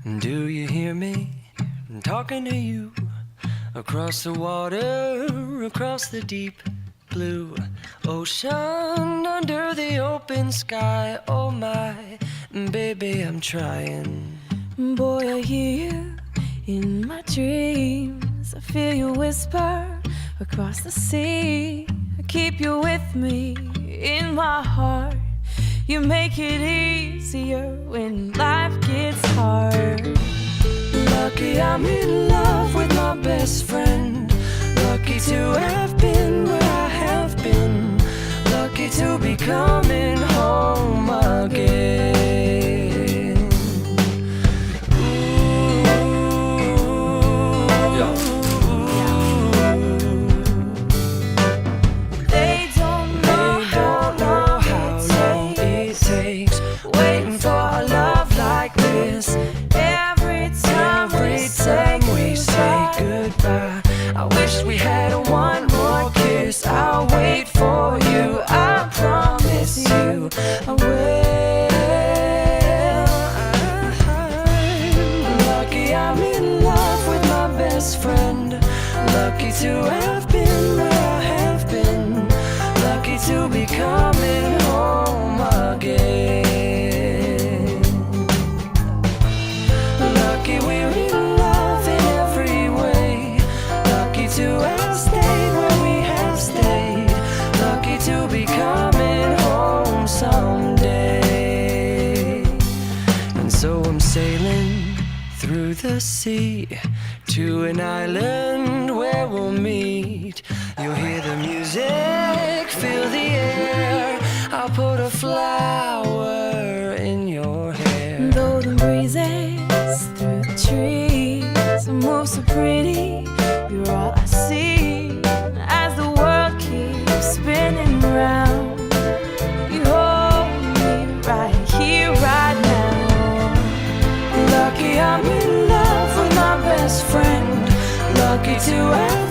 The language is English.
Do you hear me? I'm talking to you. Across the water, across the deep blue ocean, under the open sky. Oh my, baby, I'm trying. Boy, I hear you in my dreams. I feel you whisper across the sea. I keep you with me in my heart. You make it easier when life gets hard. Lucky I'm in love with my best friend. Lucky to have been where I have been. Lucky to be coming home again. Ooh, yeah. They don't know how long it takes Waiting for a love like this. every time we say goodbye, I wish we had one more kiss. I'll wait for you, I promise you I will. Lucky I'm in love with my best friend. Lucky to have been where I have been. Lucky to be coming home again. Lucky we're in love in every way. Lucky to have stayed where we have stayed. Lucky to be coming home someday. And so I'm sailing through the sea to an island where we'll meet. You'll hear the music, feel the air. I'll put a flower in your hair. Though the breezes through the trees move so pretty, you're all I see as the world keeps spinning round. You hold me right here, right now. Lucky I'm in love with my best friend. Lucky to have